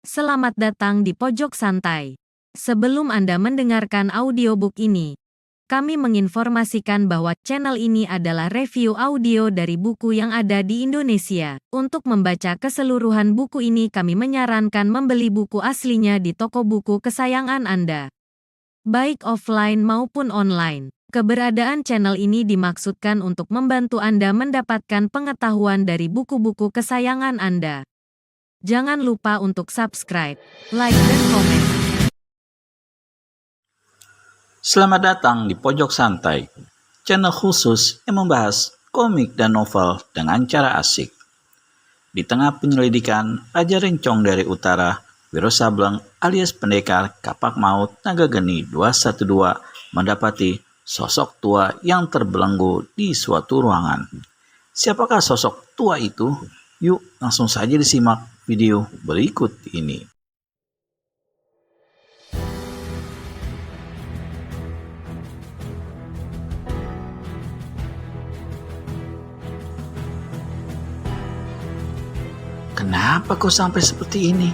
Selamat datang di Pojok Santai. Sebelum Anda mendengarkan audiobook ini, kami menginformasikan bahwa channel ini adalah review audio dari buku yang ada di Indonesia. Untuk membaca keseluruhan buku ini kami menyarankan membeli buku aslinya di toko buku kesayangan Anda, baik offline maupun online. Keberadaan channel ini dimaksudkan untuk membantu Anda mendapatkan pengetahuan dari buku-buku kesayangan Anda. Jangan lupa untuk subscribe, like, dan komen. Selamat datang di Pojok Santai, channel khusus yang membahas komik dan novel dengan cara asik. Di tengah penyelidikan Raja Rencong dari Utara, Wiro Sableng alias pendekar Kapak Maut Naga Geni 212 mendapati sosok tua yang terbelenggu di suatu ruangan. Siapakah sosok tua itu? Yuk langsung saja disimak video berikut ini. Kenapa kau sampai seperti ini?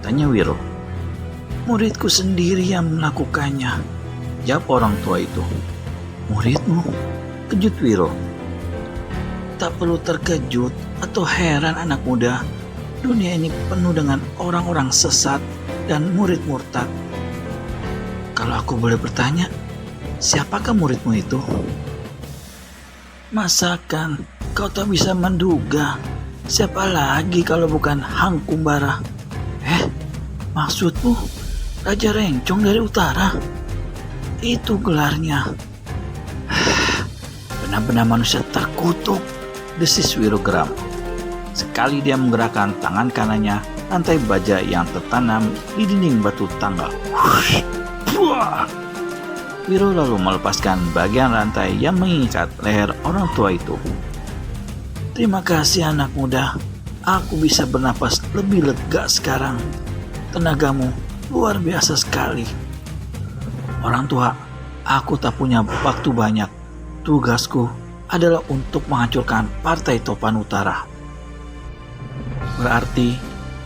Tanya Wiro. Muridku sendiri yang melakukannya, jawab orang tua itu. Muridmu? Kejut Wiro. Tak perlu terkejut atau heran anak muda. Dunia ini penuh dengan orang-orang sesat dan murid murtad. Kalau aku boleh bertanya, siapakah muridmu itu? Masakan kau tak bisa menduga? Siapa lagi kalau bukan Hang Kumbara? Maksudmu Raja Rencong dari Utara? Itu gelarnya. Benar-benar manusia terkutuk, desis Wiro geram. Sekali dia menggerakkan tangan kanannya, rantai baja yang tertanam di dinding batu tangga. Wiro lalu melepaskan bagian rantai yang mengikat leher orang tua itu. Terima kasih anak muda, aku bisa bernapas lebih lega sekarang. Tenagamu luar biasa sekali. Orang tua, aku tak punya waktu banyak. Tugasku adalah untuk menghancurkan Partai Topan Utara. Berarti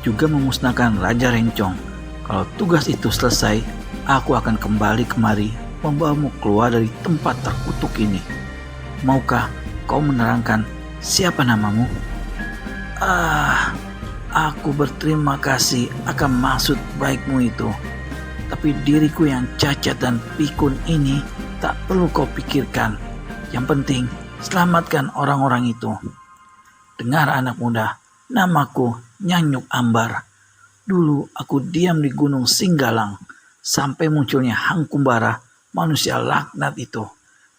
juga memusnahkan Raja Rencong. Kalau tugas itu selesai, aku akan kembali kemari membawamu keluar dari tempat terkutuk ini. Maukah kau menerangkan siapa namamu? Aku berterima kasih akan maksud baikmu itu. Tapi diriku yang cacat dan pikun ini tak perlu kau pikirkan. Yang penting, selamatkan orang-orang itu. Dengar anak muda, namaku Nyanyuk Ambar. Dulu aku diam di Gunung Singgalang sampai munculnya Hang Kumbara, manusia laknat itu.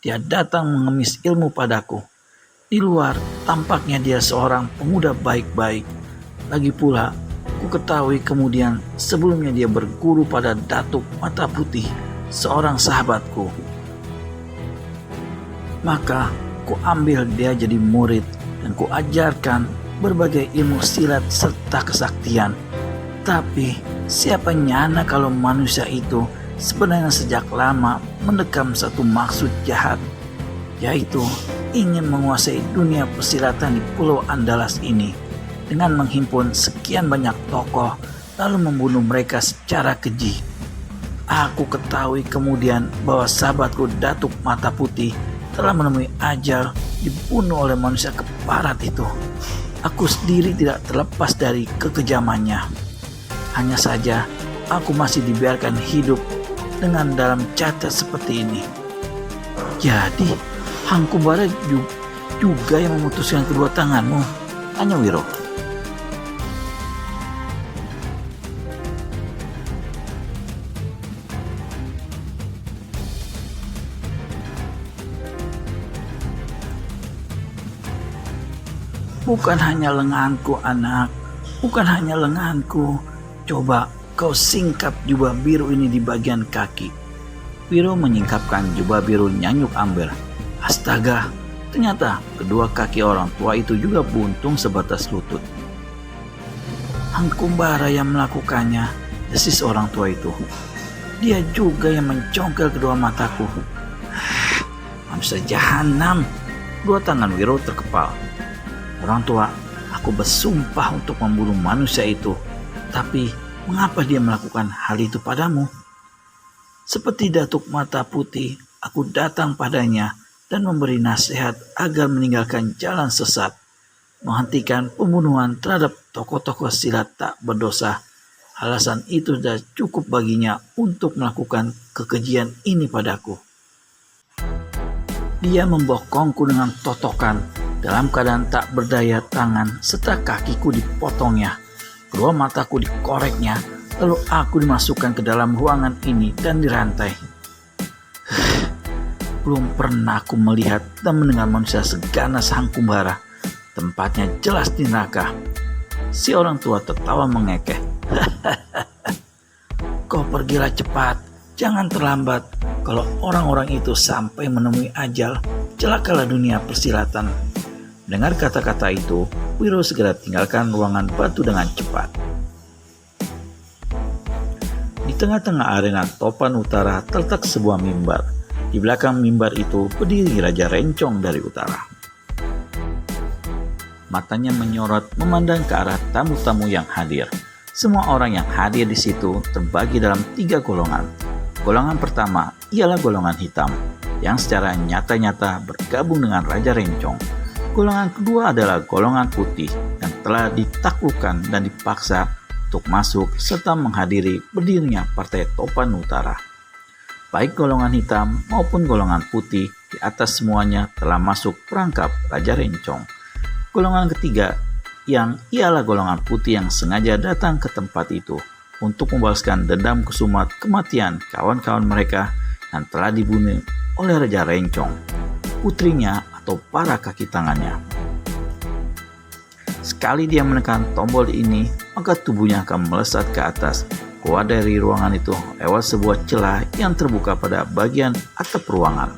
Dia datang mengemis ilmu padaku. Di luar tampaknya dia seorang pemuda baik-baik. Lagi pula, ku ketahui kemudian sebelumnya dia berguru pada Datuk Mata Putih, seorang sahabatku. Maka ku ambil dia jadi murid dan ku ajarkan berbagai ilmu silat serta kesaktian. Tapi siapa nyana kalau manusia itu sebenarnya sejak lama mendekam satu maksud jahat, yaitu ingin menguasai dunia persilatan di Pulau Andalas ini dengan menghimpun sekian banyak tokoh lalu membunuh mereka secara keji. Aku ketahui kemudian bahwa sahabatku Datuk Mata Putih telah menemui ajal dibunuh oleh manusia keparat itu. Aku sendiri tidak terlepas dari kekejamannya. Hanya saja aku masih dibiarkan hidup dengan dalam cacat seperti ini. Jadi Hang Kumbara juga yang memutuskan kedua tanganmu? Tanya Wiro. Bukan hanya lenganku anak, bukan hanya lenganku. Coba kau singkap jubah biru ini di bagian kaki. Wiro menyingkapkan jubah biru Nyanyuk Ambar. Astaga, ternyata kedua kaki orang tua itu juga buntung sebatas lutut. Hang Kumbara yang melakukannya, desis orang tua itu. Dia juga yang mencongkel kedua mataku. Manusia jahanam. Dua tangan Wiro terkepal. Orang tua, aku bersumpah untuk membunuh manusia itu. Tapi mengapa dia melakukan hal itu padamu? Seperti Datuk Mata Putih, aku datang padanya dan memberi nasihat agar meninggalkan jalan sesat, menghentikan pembunuhan terhadap tokoh-tokoh silat tak berdosa. Alasan itu sudah cukup baginya untuk melakukan kekejian ini padaku. Dia membokongku dengan totokan dalam keadaan tak berdaya tangan serta kakiku dipotongnya. Kedua mataku dikoreknya, lalu aku dimasukkan ke dalam ruangan ini dan dirantai. Belum pernah aku melihat dan mendengar manusia seganas Hangkumbara. Tempatnya jelas di neraka. Si orang tua tertawa mengekeh. Kau pergilah cepat, jangan terlambat. Kalau orang-orang itu sampai menemui ajal, celakalah dunia persilatan. Dengar kata-kata itu, Wiro segera tinggalkan ruangan batu dengan cepat. Di tengah-tengah arena Topan Utara terletak sebuah mimbar. Di belakang mimbar itu berdiri Raja Rencong dari utara. Matanya menyorot memandang ke arah tamu-tamu yang hadir. Semua orang yang hadir di situ terbagi dalam 3 golongan. Golongan pertama ialah golongan hitam, yang secara nyata-nyata bergabung dengan Raja Rencong. Golongan kedua adalah golongan putih, yang telah ditaklukkan dan dipaksa untuk masuk serta menghadiri berdirinya Partai Topan Utara. Baik golongan hitam maupun golongan putih, di atas semuanya telah masuk perangkap Raja Rencong. Golongan ketiga yang ialah golongan putih yang sengaja datang ke tempat itu untuk membalaskan dendam kesumat kematian kawan-kawan mereka yang telah dibunuh oleh Raja Rencong, putrinya atau para kaki tangannya. Sekali dia menekan tombol ini, maka tubuhnya akan melesat ke atas, keluar dari ruangan itu lewat sebuah celah yang terbuka pada bagian atap ruangan.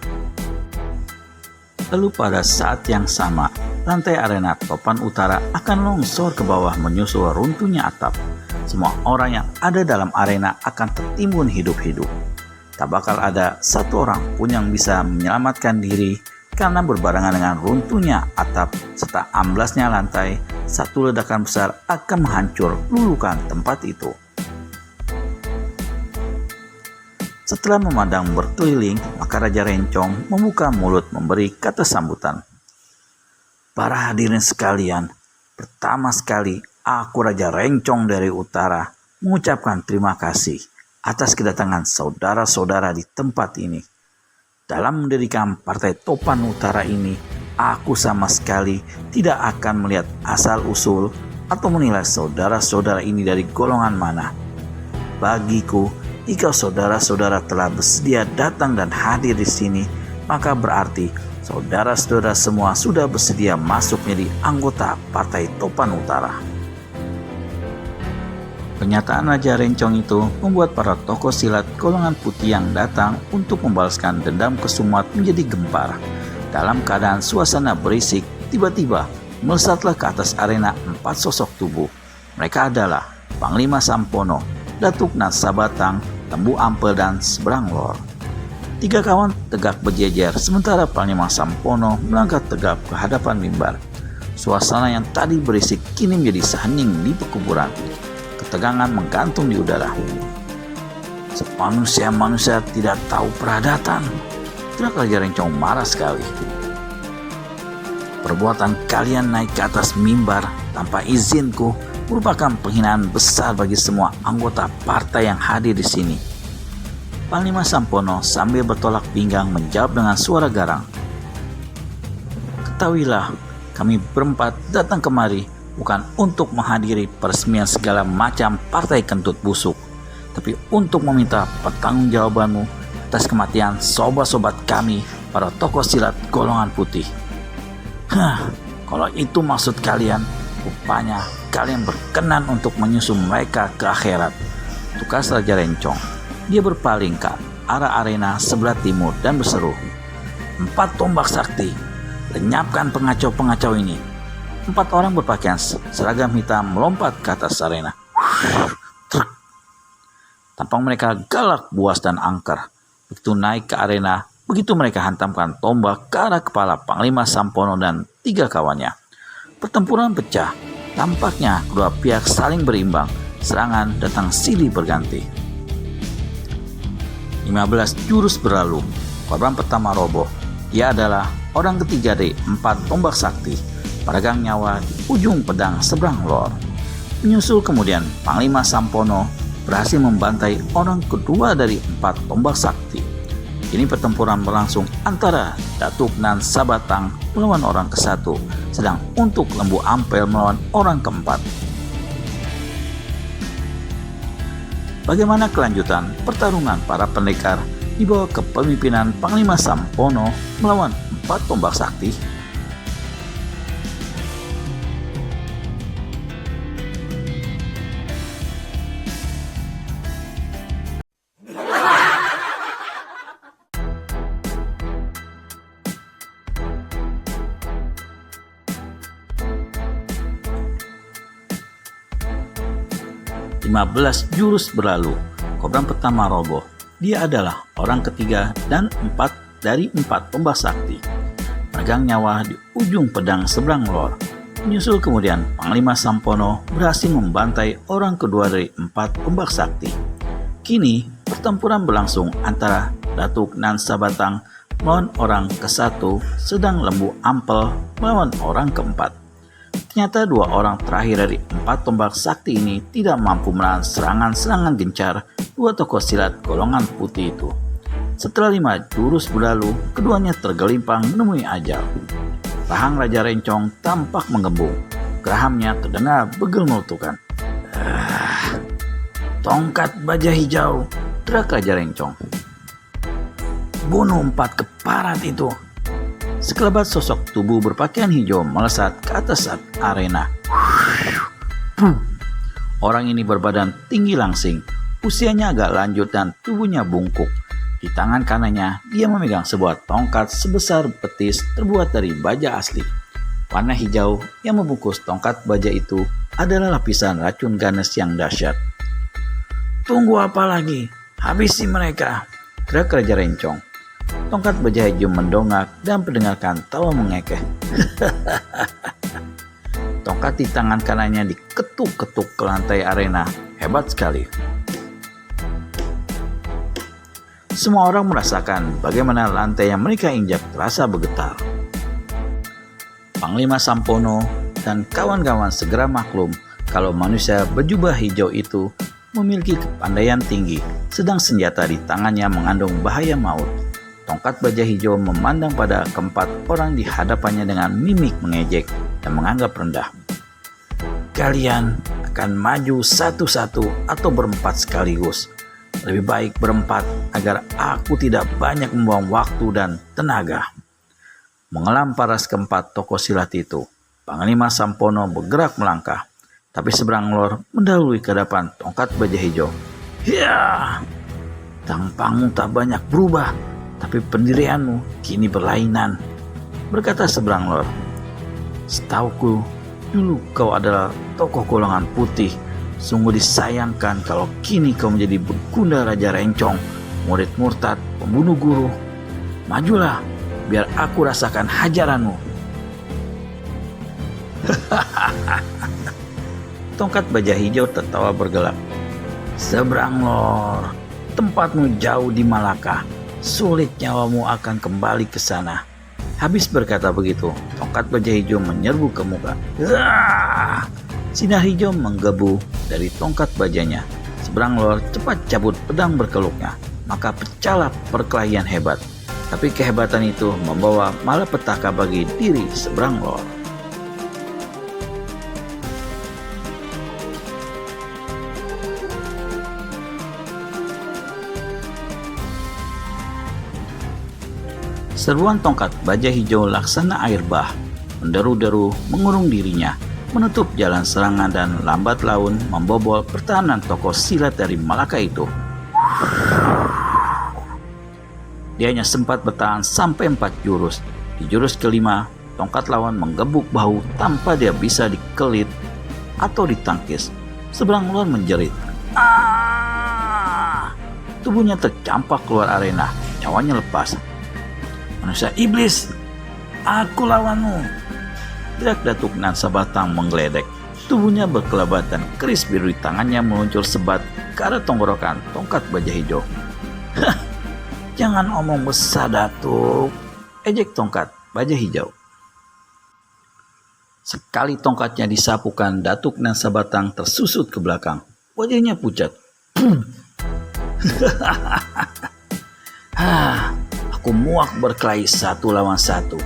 Lalu pada saat yang sama, lantai arena Topan Utara akan longsor ke bawah menyusul runtuhnya atap. Semua orang yang ada dalam arena akan tertimbun hidup-hidup. Tak bakal ada satu orang pun yang bisa menyelamatkan diri karena berbarengan dengan runtuhnya atap serta amblasnya lantai, satu ledakan besar akan menghancur lulukan tempat itu. Setelah memandang berkeliling, maka Raja Rencong membuka mulut memberi kata sambutan. Para hadirin sekalian, pertama sekali aku Raja Rencong dari Utara mengucapkan terima kasih atas kedatangan saudara-saudara di tempat ini. Dalam mendirikan Partai Topan Utara ini, aku sama sekali tidak akan melihat asal-usul atau menilai saudara-saudara ini dari golongan mana. Bagiku, jika saudara-saudara telah bersedia datang dan hadir di sini, maka berarti saudara-saudara semua sudah bersedia masuk menjadi anggota Partai Topan Utara. Pernyataan Raja Rencong itu membuat para tokoh silat golongan putih yang datang untuk membalaskan dendam kesumat menjadi gempar. Dalam keadaan suasana berisik, tiba-tiba melesatlah ke atas arena 4 sosok tubuh. Mereka adalah Panglima Sampono, Datuk Nasabatang, Lembu Ampel, dan Seberang Lor. 3 kawan tegak berjejer, sementara Panglima Sampono melangkah tegap ke hadapan mimbar. Suasana yang tadi berisik kini menjadi sehening di pekuburan. Ketegangan menggantung di udara. Manusia-manusia tidak tahu peradatan. Teriak Raja Rencong marah sekali. Perbuatan kalian naik ke atas mimbar tanpa izinku merupakan penghinaan besar bagi semua anggota partai yang hadir di sini. Panglima Sampono sambil bertolak pinggang menjawab dengan suara garang. Ketahuilah, kami berempat datang kemari bukan untuk menghadiri peresmian segala macam partai kentut busuk, tapi untuk meminta pertanggungjawabanmu atas kematian sobat-sobat kami, para tokoh silat golongan putih. Kalau itu maksud kalian, rupanya kalian berkenan untuk menyusul mereka ke akhirat, tukas Raja Rencong. Dia berpaling ke arah arena sebelah timur dan berseru, 4 tombak sakti, lenyapkan pengacau-pengacau ini. 4 orang berpakaian seragam hitam melompat ke atas arena. Tampang mereka galak, buas, dan angker. Begitu naik ke arena, begitu mereka hantamkan tombak ke arah kepala Panglima Sampono dan 3 kawannya. Pertempuran pecah. Tampaknya kedua pihak saling berimbang. serangan datang silih berganti. 15 jurus berlalu, korban pertama roboh. Dia adalah orang ketiga dari 4 tombak sakti, peregang nyawa di ujung pedang seberang lor. Menyusul kemudian Panglima Sampono berhasil membantai orang kedua dari 4 tombak sakti. Kini pertempuran berlangsung antara Datuk Nan Sabatang melawan orang ke-1, sedang untuk Lembu Ampel melawan orang ke-4. Bagaimana kelanjutan pertarungan para pendekar di bawah kepemimpinan Panglima Sampono melawan 4 tombak sakti? Lima 15 jurus berlalu, korban pertama roboh. Dia adalah orang ketiga dan 4 dari 4 tombak sakti, peregang nyawa di ujung pedang seberang lor. Menyusul kemudian Panglima Sampono berhasil membantai orang kedua dari 4 tombak sakti. Kini pertempuran berlangsung antara Datuk Nan Sabatang melawan orang ke-1, sedang Lembu Ampel melawan orang ke-4. Ternyata 2 orang terakhir dari 4 tombak sakti ini tidak mampu menahan serangan-serangan gencar 2 tokoh silat golongan putih itu. Setelah 5 jurus berlalu, keduanya tergelimpang menemui ajal. Rahang Raja Rencong tampak menggembung. Gerahamnya terdengar bergemurukan. Tongkat baja hijau, teriak Raja Rencong. Bunuh 4 keparat itu. Sekelebat sosok tubuh berpakaian hijau melesat ke atas arena. Orang ini berbadan tinggi langsing, usianya agak lanjut dan tubuhnya bungkuk. Di tangan kanannya, dia memegang sebuah tongkat sebesar betis terbuat dari baja asli. Warna hijau yang membungkus tongkat baja itu adalah lapisan racun ganas yang dahsyat. Tunggu apa lagi? Habisi mereka, teriak Raja Rencong. Tongkat baja hijau mendongak dan mendengarkan tawa mengekeh. Tongkat di tangan kanannya diketuk-ketuk ke lantai arena. Hebat sekali. Semua orang merasakan bagaimana lantai yang mereka injak terasa bergetar. Panglima Sampono dan kawan-kawan segera maklum kalau manusia berjubah hijau itu memiliki kepandaian tinggi, sedang senjata di tangannya mengandung bahaya maut. Tongkat baja hijau memandang pada ke-4 orang di hadapannya dengan mimik mengejek dan menganggap rendah. Kalian akan maju satu-satu atau berempat sekaligus. Lebih baik berempat agar aku tidak banyak membuang waktu dan tenaga. Mengelam paras ke-4 tokoh silat itu, Panglima Sampono bergerak melangkah, tapi seberang lor mendahului ke hadapan tongkat baja hijau. Ya, tampangmu tak banyak berubah, tapi pendirianmu kini berlainan, berkata seberang lor. Setauku, dulu kau adalah tokoh golongan putih. Sungguh disayangkan kalau kini kau menjadi begunda Raja Rencong, murid murtad, pembunuh guru. Majulah, biar aku rasakan hajaranmu. Tongkat baja hijau tertawa bergelak. Seberang lor, tempatmu jauh di Malaka. Sulit nyawamu akan kembali ke sana. Habis berkata begitu, tongkat baja hijau menyerbu ke muka. Sinar hijau menggebu dari tongkat bajanya. Seberang lor cepat cabut pedang berkeluknya, maka pecahlah perkelahian hebat. Tapi kehebatan itu membawa malapetaka bagi diri seberang lor. Seruan tongkat baja hijau laksana air bah, menderu-deru mengurung dirinya, menutup jalan serangan dan lambat laun membobol pertahanan tokoh silat dari Malaka itu. Dia hanya sempat bertahan sampai 4 jurus. Di jurus kelima, tongkat lawan menggebuk bahu tanpa dia bisa dikelit atau ditangkis. Seberang lor menjerit. Tubuhnya tercampak keluar arena, nyawanya lepas. Manusia iblis, aku lawanmu, teriak Datuk Nan Sabatang menggeledek. Tubuhnya berkelebat dan keris biru di tangannya meluncur sebat ke arah tenggorokan tongkat baja hijau. Hah, jangan omong besar Datuk, ejek tongkat baja hijau. Sekali tongkatnya disapukan, Datuk Nan Sabatang tersusut ke belakang. Wajahnya pucat. Aku muak berkelahi 1 lawan 1.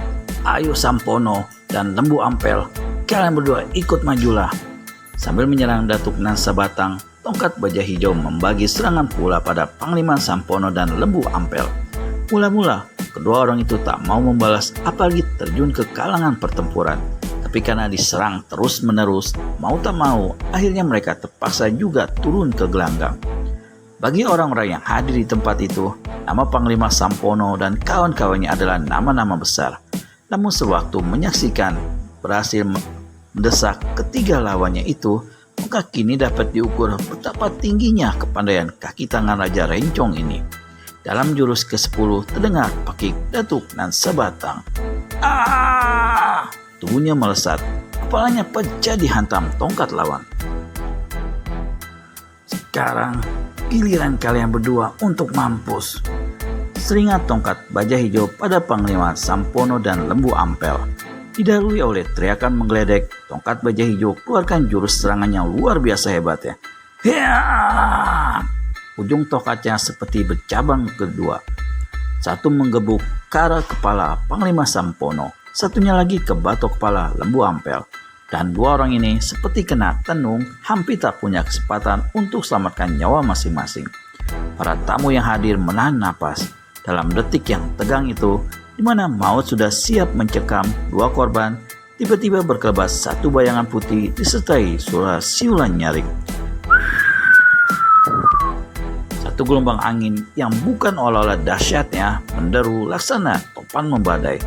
Ayo Sampono dan Lembu Ampel, kalian berdua ikut majulah. Sambil menyerang Datuk Nan Sabatang, tongkat baja hijau membagi serangan pula pada Panglima Sampono dan Lembu Ampel. Mula-mula, kedua orang itu tak mau membalas apalagi terjun ke kalangan pertempuran. Tapi karena diserang terus-menerus, mau tak mau, akhirnya mereka terpaksa juga turun ke gelanggang. Bagi orang-orang yang hadir di tempat itu, nama Panglima Sampono dan kawan-kawannya adalah nama-nama besar. Namun sewaktu menyaksikan berhasil mendesak ketiga lawannya itu, maka kini dapat diukur betapa tingginya kepandaian kaki tangan Raja Rencong ini. Dalam jurus ke-10 terdengar pakik Datuk Nan Sabatang. Tubuhnya melesat, kepalanya pecah dihantam tongkat lawan. Sekarang giliran kalian berdua untuk mampus. Seringat tongkat baja hijau pada Panglima Sampono dan Lembu Ampel. Didahului oleh teriakan menggeledek, tongkat baja hijau keluarkan jurus serangan yang luar biasa hebatnya. Ujung tongkatnya seperti bercabang kedua. Satu menggebuk ke arah kepala Panglima Sampono, satunya lagi ke batok kepala Lembu Ampel. Dan dua orang ini seperti kena tenung, hampir tak punya kesempatan untuk selamatkan nyawa masing-masing. Para tamu yang hadir menahan napas. Dalam detik yang tegang itu, di mana maut sudah siap mencekam dua korban, tiba-tiba berkelebat satu bayangan putih disertai suara siulan nyaring. Satu gelombang angin yang bukan olah-olah dahsyatnya menderu laksana topan membadai.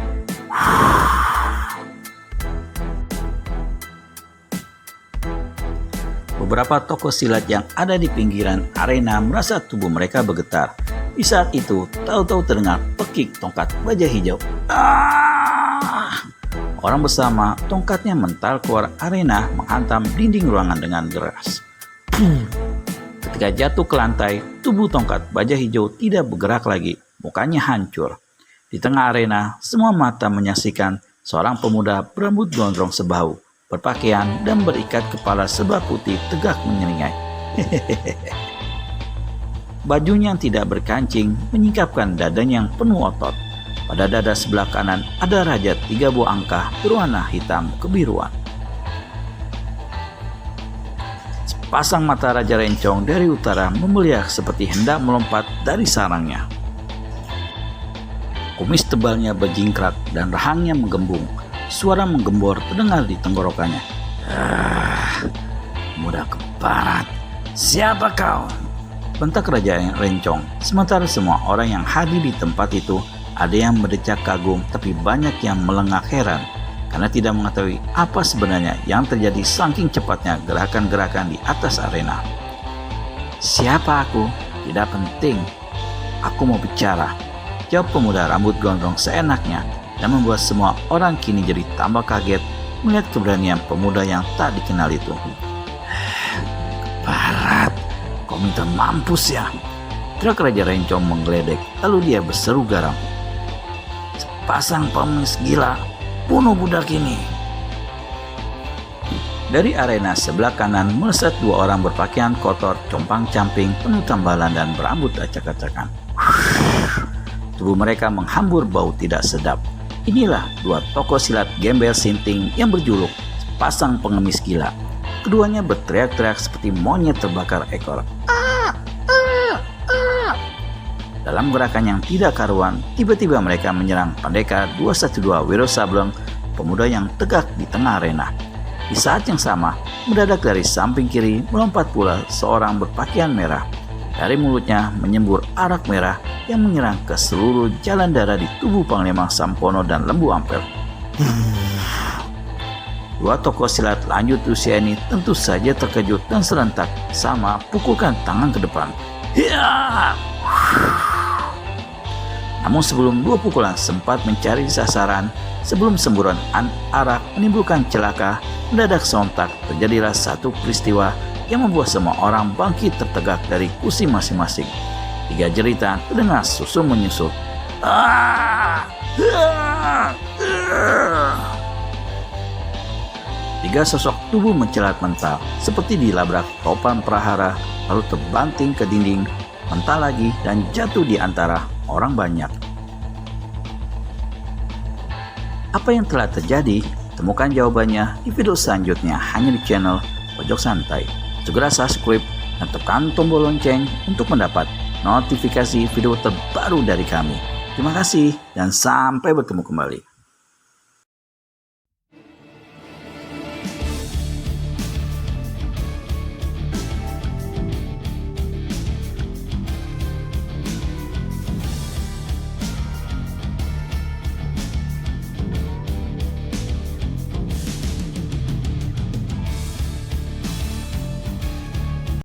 Beberapa tokoh silat yang ada di pinggiran arena merasa tubuh mereka bergetar. Di saat itu, tahu-tahu terdengar pekik tongkat baja hijau. Orang bersama tongkatnya mental keluar arena menghantam dinding ruangan dengan deras. Ketika jatuh ke lantai, tubuh tongkat baja hijau tidak bergerak lagi, mukanya hancur. Di tengah arena, semua mata menyaksikan seorang pemuda berambut gondrong sebahu, berpakaian dan berikat kepala serba putih tegak menyeringai. Bajunya yang tidak berkancing menyingkapkan dadanya yang penuh otot. Pada dada sebelah kanan ada rajat 3 buah angka berwarna hitam kebiruan. Sepasang mata Raja Rencong dari utara membeliak seperti hendak melompat dari sarangnya. Kumis tebalnya berjingkrak dan rahangnya menggembung. Suara menggembor terdengar di tenggorokannya. Mudah keparat. Siapa kau? Bentak Raja Rencong. Sementara semua orang yang hadir di tempat itu, ada yang berdecak kagum tapi banyak yang melengak heran karena tidak mengetahui apa sebenarnya yang terjadi saking cepatnya gerakan-gerakan di atas arena. Siapa aku? Tidak penting. Aku mau bicara, jawab pemuda rambut gondrong seenaknya, dan membuat semua orang kini jadi tambah kaget melihat keberanian pemuda yang tak dikenal itu. Keparat, kau minta mampus ya? Teriak Raja Rencong menggeledek, lalu dia berseru garam. Sepasang pengemis gila, bunuh budak ini. Dari arena sebelah kanan melesat 2 orang berpakaian kotor, compang-camping, penuh tambalan dan berambut acak-acakan. Tubuh mereka menghambur bau tidak sedap. Inilah 2 tokoh silat gembel sinting yang berjuluk sepasang pengemis gila. Keduanya berteriak-teriak seperti monyet terbakar ekor. Dalam gerakan yang tidak karuan, tiba-tiba mereka menyerang Pandeka 212 Wiro Sableng, pemuda yang tegak di tengah arena. Di saat yang sama, mendadak dari samping kiri melompat pula seorang berpakaian merah. Dari mulutnya menyembur arak merah yang menyerang ke seluruh jalan darah di tubuh Panglima Sampono dan Lembu Ampel. 2 tokoh silat lanjut usia ini tentu saja terkejut dan serentak sama pukulkan tangan ke depan. Namun sebelum dua pukulan sempat mencari sasaran, sebelum semburan arak menimbulkan celaka, mendadak sontak terjadilah satu peristiwa yang membuat semua orang bangkit tertegak dari kursi masing-masing. 3 jeritan terdengar susul menyusul. Tiga sosok tubuh mencelat mental, seperti dilabrak topan prahara, lalu terbanting ke dinding, mental lagi dan jatuh di antara orang banyak. Apa yang telah terjadi? Temukan jawabannya di video selanjutnya hanya di channel Pojok Santai. Segera subscribe dan tekan tombol lonceng untuk mendapat notifikasi video terbaru dari kami. Terima kasih dan sampai bertemu kembali.